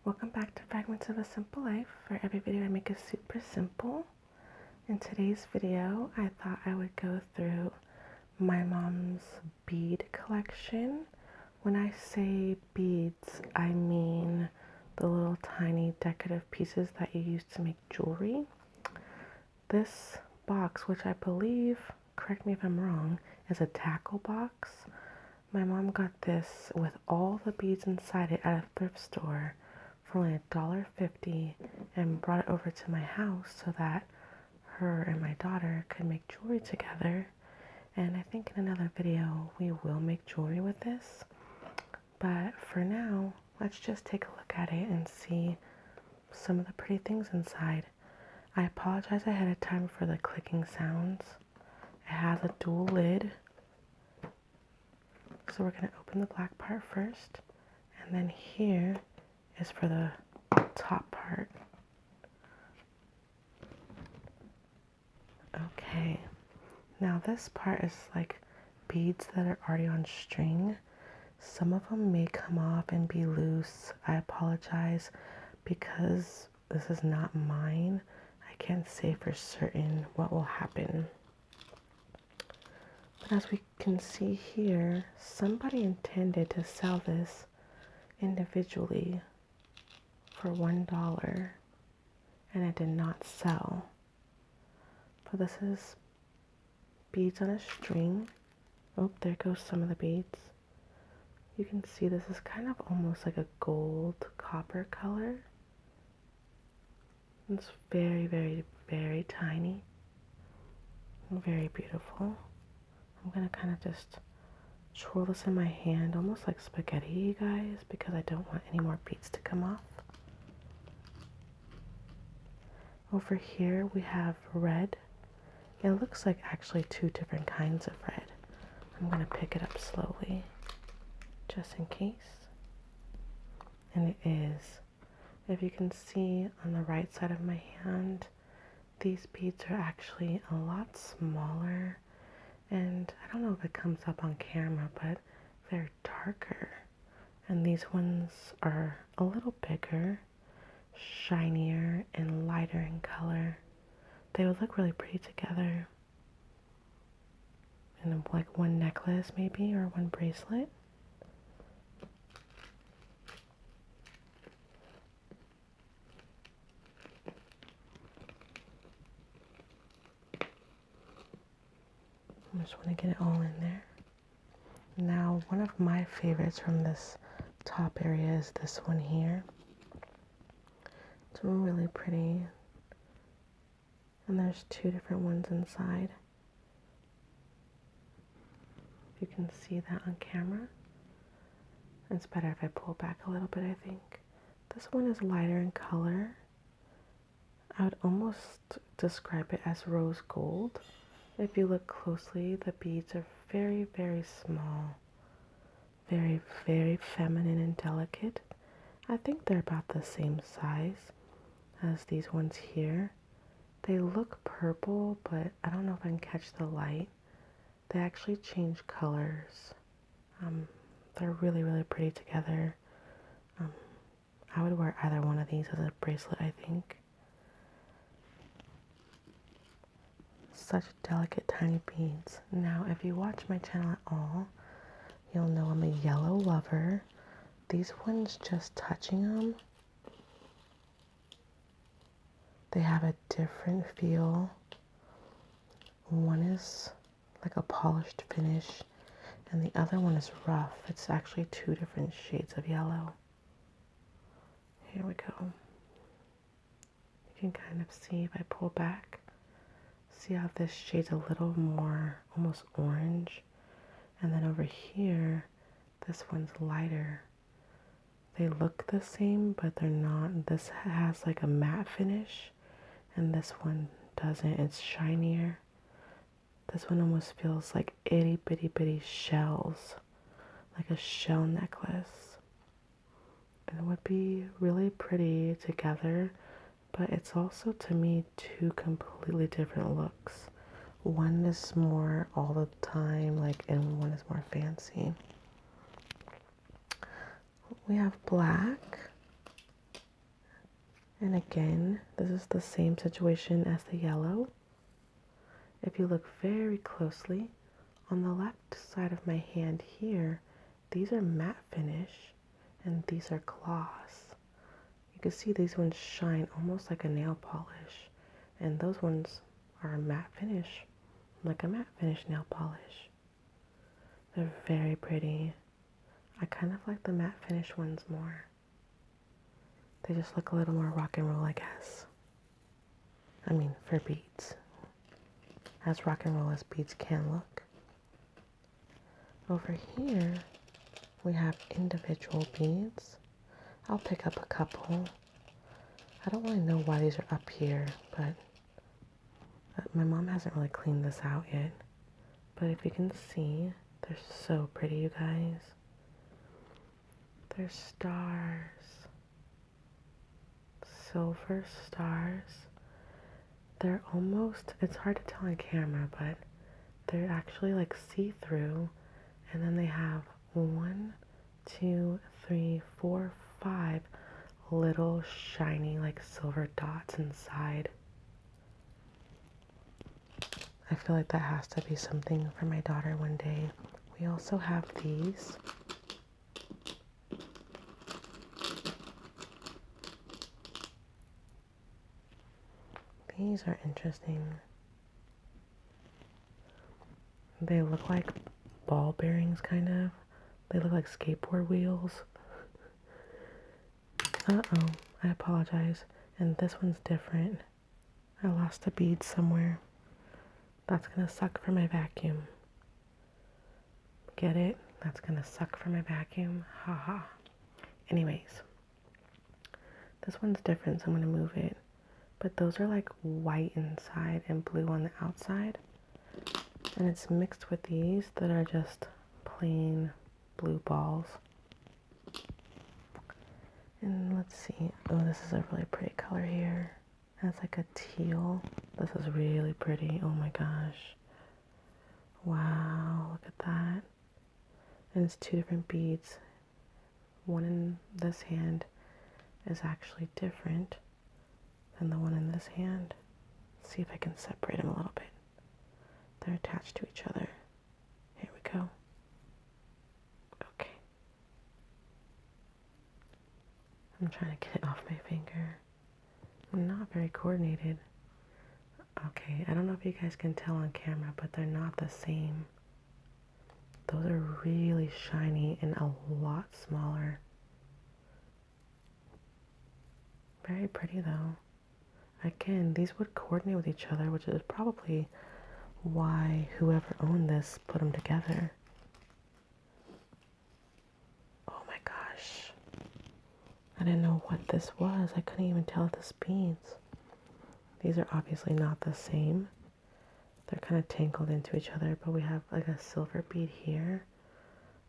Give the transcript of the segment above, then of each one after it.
Welcome back to Fragments of a Simple Life. For every video I make is super simple. In today's video, I thought I would go through my mom's bead collection. When I say beads, I mean the little tiny decorative pieces that you use to make jewelry. This box, which I believe, correct me if I'm wrong, is a tackle box. My mom got this with all the beads inside it at a thrift store for only $1.50 and brought it over to my house so that her and my daughter could make jewelry together. And I think in another video we will make jewelry with this. But for now, let's just take a look at it and see some of the pretty things inside. I apologize ahead of time for the clicking sounds. It has a dual lid. So we're going to open the black part first, and then here is for the top part. Okay, now this part is like beads that are already on string. Some of them may come off and be loose. I apologize because this is not mine. I can't say for certain what will happen. But as we can see here, somebody intended to sell this individually for $1 and it did not sell. But this is beads on a string. Oh, there goes some of the beads. You can see this is kind of almost like a gold copper color. It's very, very, very tiny and very beautiful. I'm gonna kind of just twirl this in my hand, almost like spaghetti, you guys, because I don't want any more beads to come off. Over here we have red. It looks like actually two different kinds of red. I'm gonna pick it up slowly, just in case. And it is. If you can see on the right side of my hand, these beads are actually a lot smaller. And I don't know if it comes up on camera, but they're darker. And these ones are a little bigger, shinier, and lighter in color. They would look really pretty together. And like one necklace maybe, or one bracelet. I just want to get it all in there. Now, one of my favorites from this top area is this one here. It's really pretty. And there's two different ones inside. You can see that on camera. It's better if I pull back a little bit, I think. This one is lighter in color. I would almost describe it as rose gold. If you look closely, the beads are very, very small. Very, very feminine and delicate. I think they're about the same size as these ones here. They look purple, but I don't know if I can catch the light. They actually change colors. They're really, really pretty together. I would wear either one of these as a bracelet, I think. Such delicate tiny beads. Now, if you watch my channel at all, you'll know I'm a yellow lover. These ones, just touching them, they have a different feel. One is like a polished finish, and the other one is rough. It's actually two different shades of yellow. Here we go. You can kind of see if I pull back. See how this shade's a little more almost orange, and then over here this one's lighter. They look the same, but they're not. This has like a matte finish and this one doesn't. It's shinier. This one almost feels like itty bitty shells, like a shell necklace. And it would be really pretty together. But it's also, to me, two completely different looks. One is more all the time, and one is more fancy. We have black. And again, this is the same situation as the yellow. If you look very closely, on the left side of my hand here, these are matte finish and these are gloss. You can see these ones shine almost like a nail polish, and those ones are a matte finish, like a matte finish nail polish. They're very pretty. I kind of like the matte finish ones more. They just look a little more rock and roll, I guess. I mean, for beads. As rock and roll as beads can look. Over here, we have individual beads. I'll pick up a couple. I don't really know why these are up here, but my mom hasn't really cleaned this out yet. But if you can see, they're so pretty, you guys. They're stars. Silver stars. They're almost, it's hard to tell on camera, but they're actually like see-through. And then they have 1, 2, 3, 4, 5 little shiny like silver dots inside. I feel like that has to be something for my daughter one day. We also have these. These are interesting. They look like ball bearings, kind of. They look like skateboard wheels. Uh-oh, I apologize. And this one's different. I lost a bead somewhere. That's gonna suck for my vacuum. Get it? That's gonna suck for my vacuum. Haha. Anyways, this one's different, so I'm gonna move it. But those are like white inside and blue on the outside. And it's mixed with these that are just plain blue balls. And let's see. Oh, this is a really pretty color here. It's like a teal. This is really pretty. Oh my gosh. Wow, look at that. And it's 2 different beads. One in this hand is actually different than the one in this hand. Let's see if I can separate them a little bit. They're attached to each other. Here we go. Okay. I'm trying to get it off my finger. I'm not very coordinated. Okay, I don't know if you guys can tell on camera, but they're not the same. Those are really shiny and a lot smaller. Very pretty though. Again, these would coordinate with each other, which is probably why whoever owned this put them together. Oh my gosh. I didn't know what this was. I couldn't even tell this beads. These are obviously not the same. They're kind of tangled into each other, but we have like a silver bead here.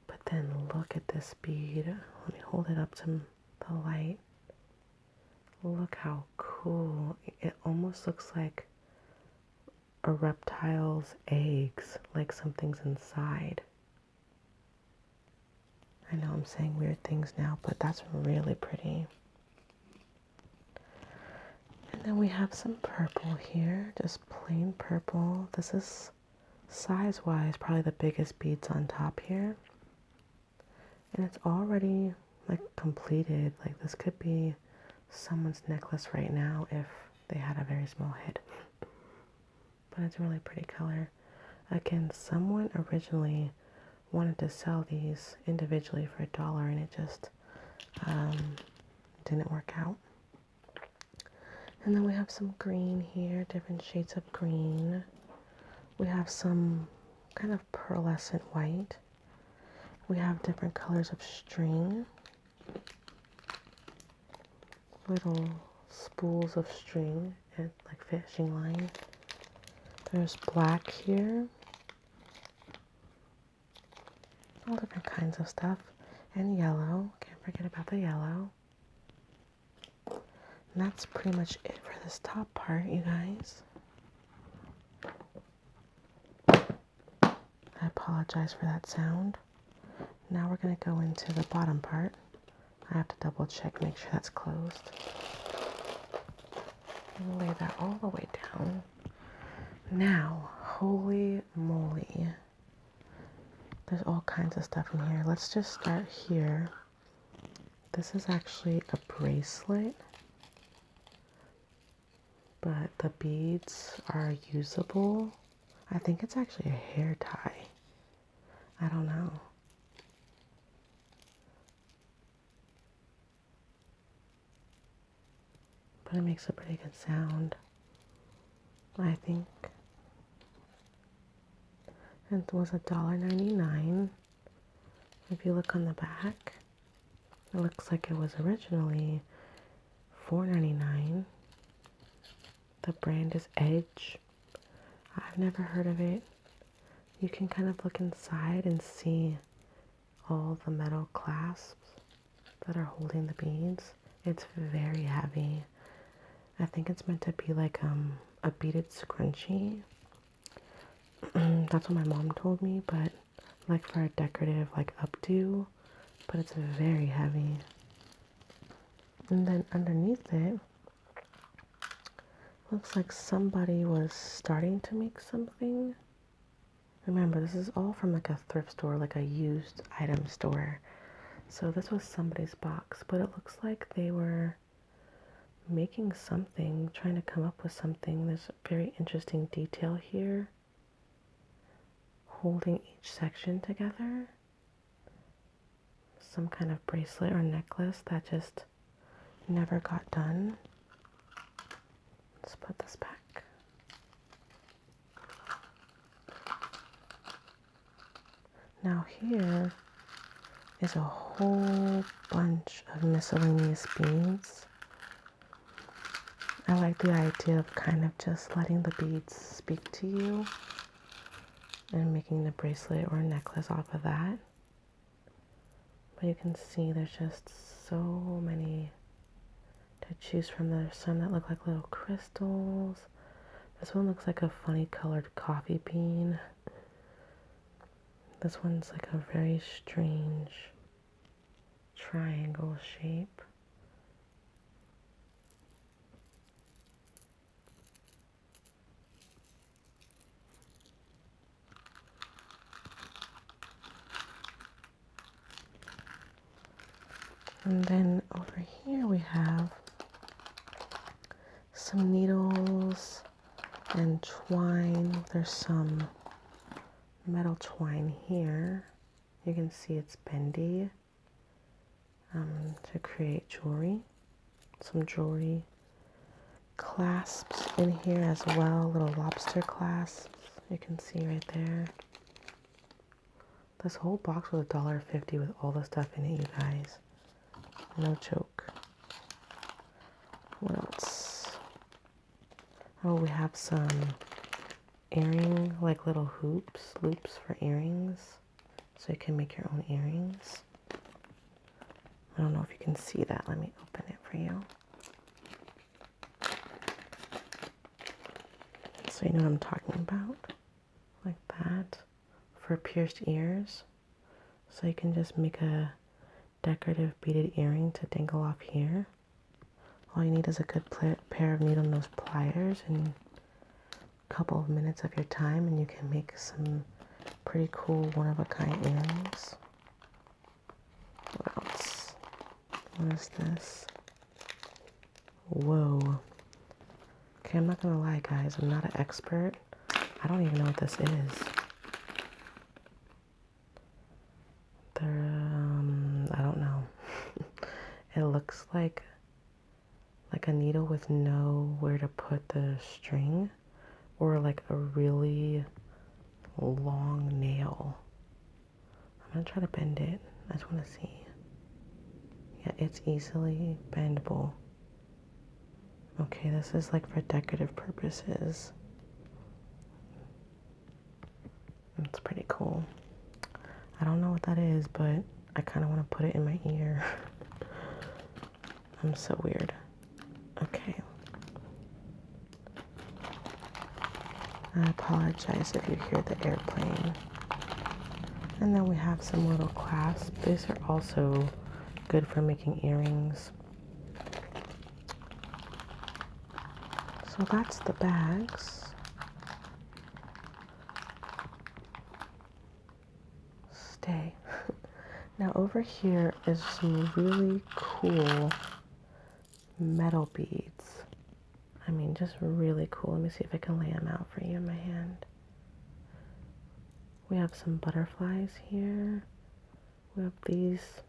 But then look at this bead. Let me hold it up to the light. Look how cool. It almost looks like a reptile's eggs, like something's inside. I know I'm saying weird things now, but that's really pretty. And then we have some purple here, just plain purple. This is size-wise probably the biggest beads on top here. And it's already like completed. Like this could be someone's necklace right now if they had a very small head. But it's a really pretty color. Again, someone originally wanted to sell these individually for $1 and it just didn't work out. And then we have some green here, different shades of green. We have some kind of pearlescent white. We have different colors of string. Little spools of string and like fishing line. There's black here. All different kinds of stuff. And yellow. Can't forget about the yellow. And that's pretty much it for this top part, you guys. I apologize for that sound. Now we're going to go into the bottom part. I have to double check, make sure that's closed. Lay that all the way down. Now, holy moly. There's all kinds of stuff in here. Let's just start here. This is actually a bracelet, but the beads are usable. I think it's actually a hair tie. I don't know. But it makes a pretty good sound, I think. And it was $1.99. If you look on the back, it looks like it was originally $4.99. The brand is Edge. I've never heard of it. You can kind of look inside and see all the metal clasps that are holding the beads. It's very heavy. I think it's meant to be like a beaded scrunchie. That's what my mom told me, but like for a decorative like updo, but it's very heavy. And then underneath it, looks like somebody was starting to make something. Remember, this is all from like a thrift store, like a used item store. So this was somebody's box, but it looks like they were making something, trying to come up with something. There's a very interesting detail here, holding each section together. Some kind of bracelet or necklace that just never got done. Let's put this back. Now here is a whole bunch of miscellaneous beads. I like the idea of kind of just letting the beads speak to you and making the bracelet or necklace off of that. But you can see there's just so many to choose from. There's some that look like little crystals. This one looks like a funny colored coffee bean. This one's like a very strange triangle shape. And then over here we have some needles and twine. There's some metal twine here. You can see it's bendy to create jewelry. Some jewelry clasps in here as well, little lobster clasps. You can see right there. This whole box was $1.50 with all the stuff in it, you guys. No joke. What else? Oh, we have some earring, like little loops for earrings. So you can make your own earrings. I don't know if you can see that. Let me open it for you. So you know what I'm talking about. Like that. For pierced ears. So you can just make a decorative beaded earring to dangle off here. All you need is a good pair of needle nose pliers and a couple of minutes of your time, and you can make some pretty cool one-of-a-kind earrings. What else? What is this? Whoa. Okay, I'm not gonna lie, guys. I'm not an expert. I don't even know what this is. I don't know. It looks like a needle with nowhere to put the string, or like a really long nail. I'm gonna try to bend it. I just want to see. Yeah, it's easily bendable. Okay, this is like for decorative purposes. It's pretty cool. I don't know what that is, but I kind of want to put it in my ear. I'm so weird. Okay. I apologize if you hear the airplane. And then we have some little clasps. These are also good for making earrings. So that's the bags. Stay. Now over here is some really cool metal beads. I mean, just really cool. Let me see if I can lay them out for you in my hand. We have some butterflies here. We have these.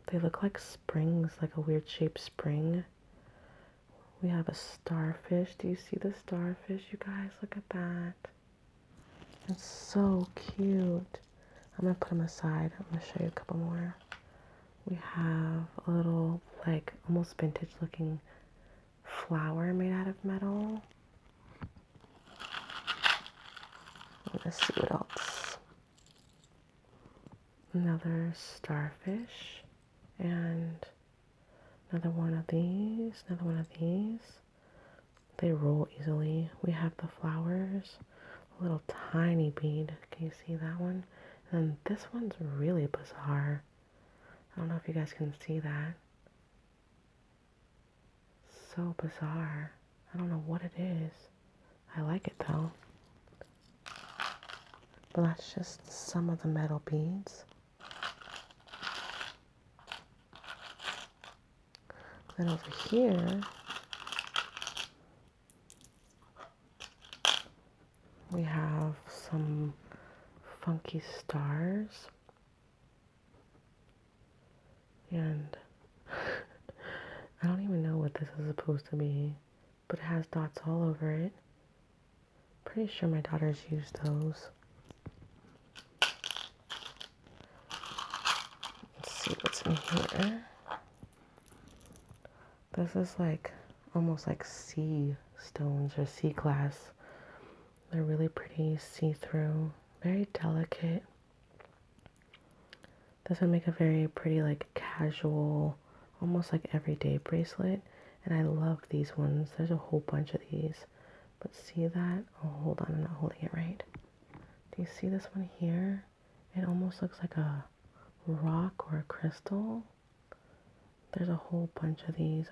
They look like springs, like a weird shaped spring. We have a starfish. Do you see the starfish, you guys? Look at that. It's so cute. I'm gonna put them aside. I'm gonna show you a couple more. We have a little, like, almost vintage looking flower made out of metal. Let's see what else. Another starfish. And another one of these. Another one of these. They roll easily. We have the flowers. A little tiny bead. Can you see that one? And this one's really bizarre. I don't know if you guys can see that. So bizarre. I don't know what it is. I like it though. But that's just some of the metal beads. Then over here, we have some funky stars. And I don't even know what this is supposed to be, but it has dots all over it. Pretty sure my daughters use those. Let's see what's in here. This is like almost like sea stones or sea glass. They're really pretty, see-through, very delicate. This would make a very pretty, like, casual, almost like everyday bracelet. And I love these ones. There's a whole bunch of these. But see that? Oh, hold on, I'm not holding it right. Do you see this one here? It almost looks like a rock or a crystal. There's a whole bunch of these.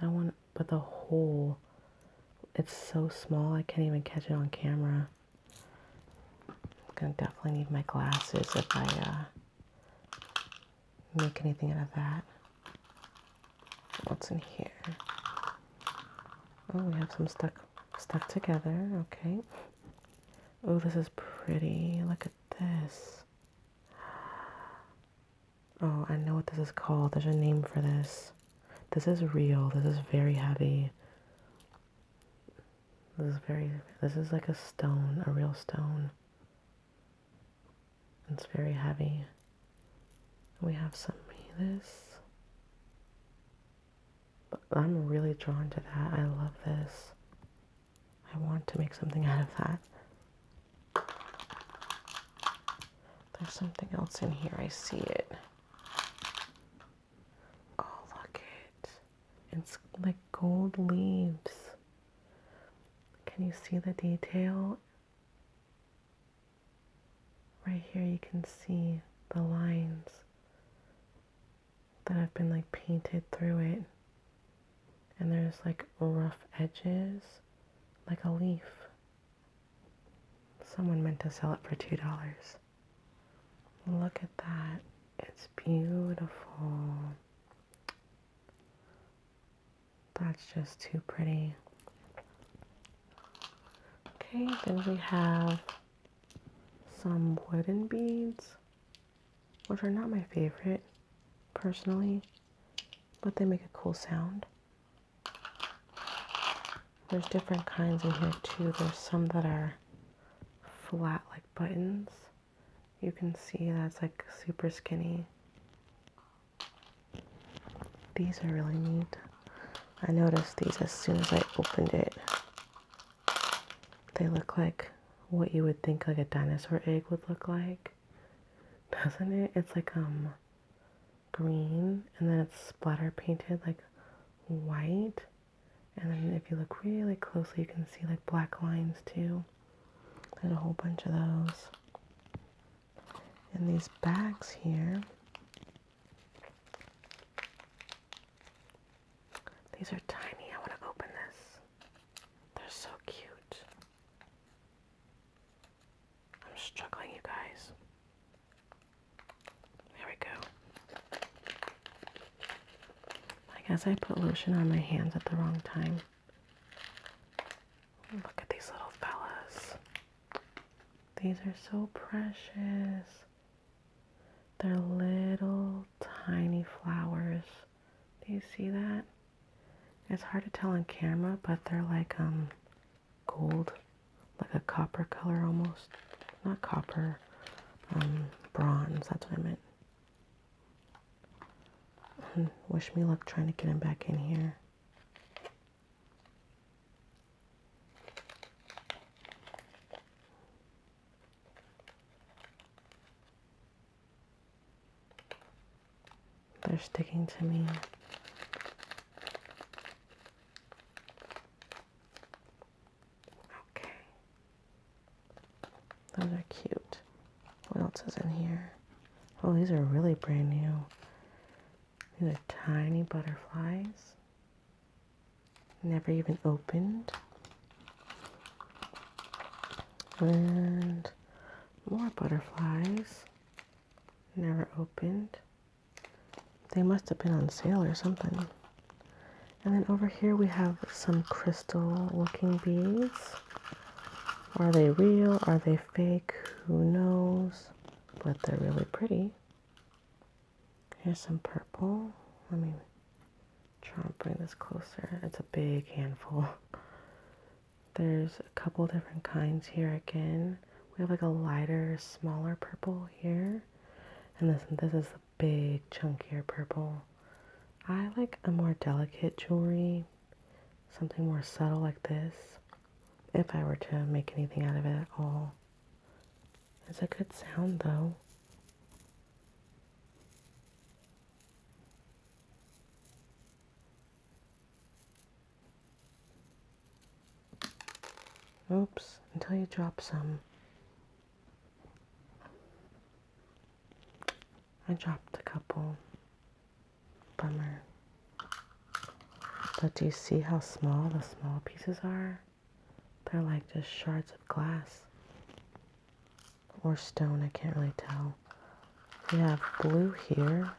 But the hole, it's so small I can't even catch it on camera. I'm gonna definitely need my glasses if I make anything out of that. What's in here? Oh, we have some stuck together. Okay. Oh, this is pretty. Look at this. Oh, I know what this is called. There's a name for this. This is real. This is very heavy. This is like a stone, a real stone. It's very heavy. We have some of this. But I'm really drawn to that. I love this. I want to make something out of that. There's something else in here. I see it. Oh, look it. It's like gold leaves. Can you see the detail? Right here you can see the lines that have been like painted through it. And there's like rough edges, like a leaf. Someone meant to sell it for $2. Look at that. It's beautiful. That's just too pretty. Okay, then we have some wooden beads, which are not my favorite, personally, but they make a cool sound. There's different kinds in here too. There's some that are flat like buttons. You can see that's like super skinny. These are really neat. I noticed these as soon as I opened it. They look like what you would think like a dinosaur egg would look like. Doesn't it? It's like green, and then it's splatter painted like white. And then if you look really closely, you can see like black lines too. There's a whole bunch of those. And these bags here, these are tiny. I want to open this. They're guess I put lotion on my hands at the wrong time. Look at these little fellas. These are so precious. They're little tiny flowers. Do you see that? It's hard to tell on camera, but they're like gold, like a copper color almost. Not copper, bronze, that's what I meant. Wish me luck trying to get him back in here. They're sticking to me. Okay. Those are cute. What else is in here? Oh, these are really brand new. These are tiny butterflies. Never even opened. And more butterflies. Never opened. They must have been on sale or something. And then over here we have some crystal looking beads. Are they real? Are they fake? Who knows? But they're really pretty. Here's some purple. Let me try and bring this closer. It's a big handful. There's a couple different kinds here again. We have like a lighter, smaller purple here. And this is the big, chunkier purple. I like a more delicate jewelry, something more subtle like this, if I were to make anything out of it at all. It's a good sound though. Oops, until you drop some. I dropped a couple. Bummer. But do you see how small the small pieces are? They're like just shards of glass. Or stone, I can't really tell. We have blue here.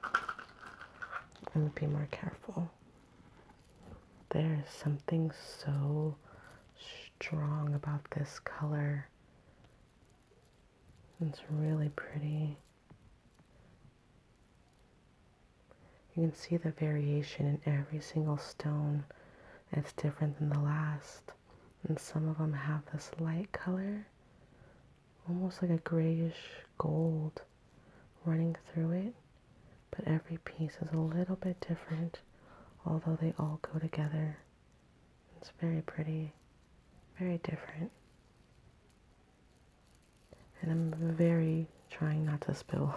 I'm gonna be more careful. There's something so strong about this color. It's really pretty. You can see the variation in every single stone. It's different than the last. And some of them have this light color, almost like a grayish gold running through it. But every piece is a little bit different, although they all go together. It's very pretty, very different. And I'm very trying not to spill.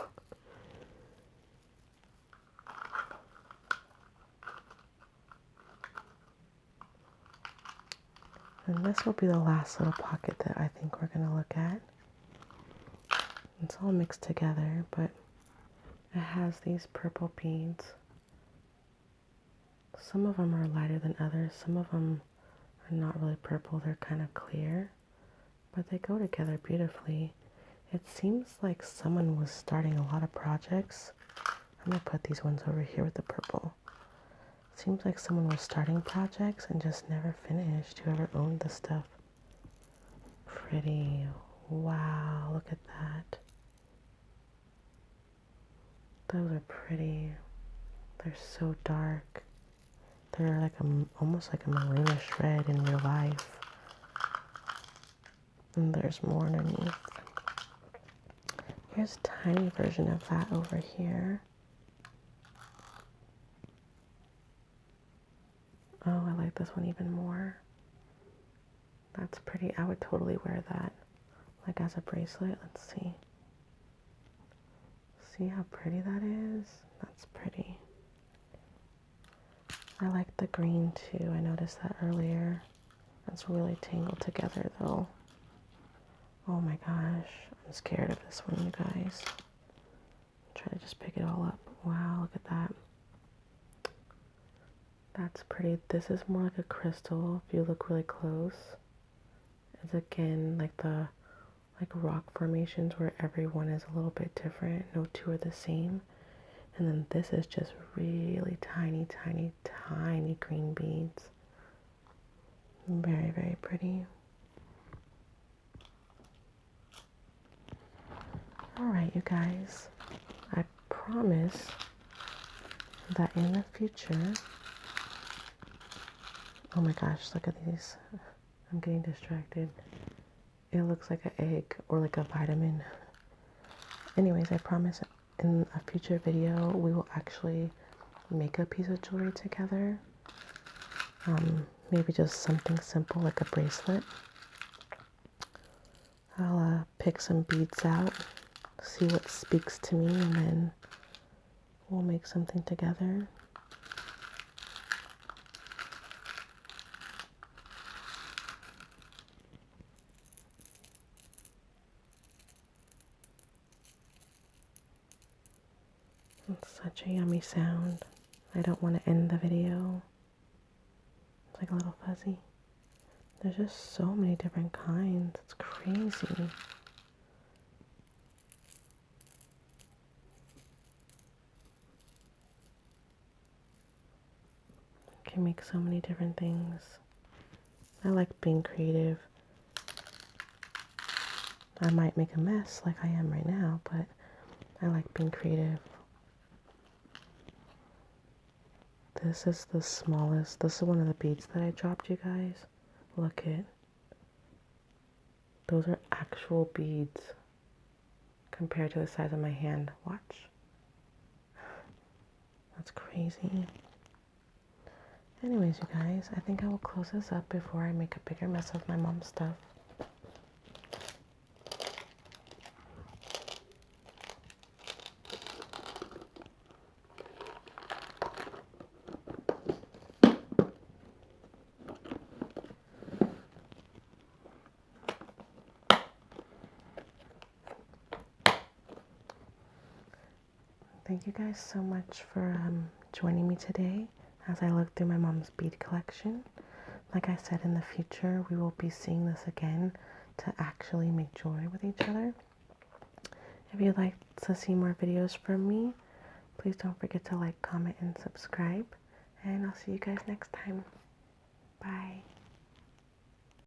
And this will be the last little pocket that I think we're going to look at. It's all mixed together, but it has these purple beads. Some of them are lighter than others. Some of them are not really purple. They're kind of clear, but they go together beautifully. It seems like someone was starting a lot of projects. I'm going to put these ones over here with the purple. Seems like someone was starting projects and just never finished. Whoever owned this stuff. Pretty. Wow, look at that. Those are pretty. They're so dark. They're like almost like a maroonish red in real life. And there's more underneath. Here's a tiny version of that over here. Oh, I like this one even more. That's pretty. I would totally wear that, like as a bracelet. Let's see. See how pretty that is? That's pretty. I like the green too. I noticed that earlier. That's really tangled together though. Oh my gosh. I'm scared of this one, you guys. Try to just pick it all up. Wow, look at that. That's pretty. This is more like a crystal if you look really close. It's again like the rock formations where every one is a little bit different. No two are the same. And then this is just really tiny, tiny, tiny green beads. Very, very pretty. Alright, you guys. I promise that in the future... Oh my gosh, look at these. I'm getting distracted. It looks like an egg or like a vitamin. Anyways, I promise in a future video we will actually make a piece of jewelry together. Maybe just something simple like a bracelet. I'll pick some beads out, see what speaks to me, and then we'll make something together. It's such a yummy sound. I don't want to end the video. It's like a little fuzzy. There's just so many different kinds. It's crazy. I can make so many different things. I like being creative. I might make a mess like I am right now, but I like being creative. This is the smallest. This is one of the beads that I dropped, you guys. Look it. Those are actual beads compared to the size of my hand. Watch. That's crazy. Anyways, you guys, I think I will close this up before I make a bigger mess of my mom's stuff. Thank you guys so much for joining me today as I look through my mom's bead collection. Like I said, in the future, we will be seeing this again to actually make jewelry with each other. If you'd like to see more videos from me, please don't forget to like, comment, and subscribe. And I'll see you guys next time. Bye.